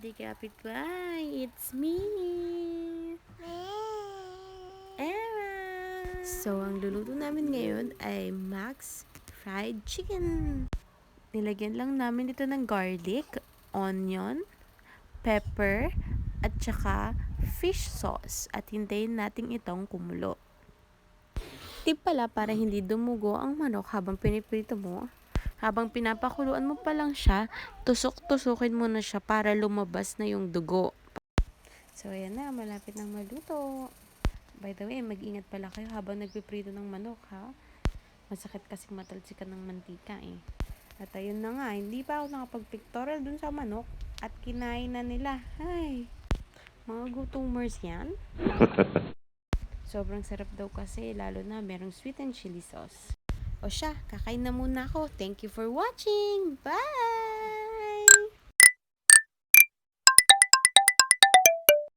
Daddy Kapitbahay, it's me, Era. So, ang luluto namin ngayon ay Max Fried Chicken. Nilagyan lang namin ito ng garlic, onion, pepper, at saka fish sauce. At hintayin natin itong kumulo. Tip pala para hindi dumugo ang manok habang piniprito mo. Habang pinapakuluan mo pa lang siya, tusok-tusukin mo na siya para lumabas na yung dugo. So, ayan na, malapit nang maluto. By the way, mag-ingat pala kayo habang nagpiprito ng manok, ha? Masakit kasi matalsikan ng mantika, eh. At ayun na nga, hindi pa ako nakapag-pictorial dun sa manok at kinain na nila. Ay, mga gutomers yan. Sobrang sarap daw kasi, lalo na merong sweet and chili sauce. O siya, kakain na muna ako. Thank you for watching. Bye!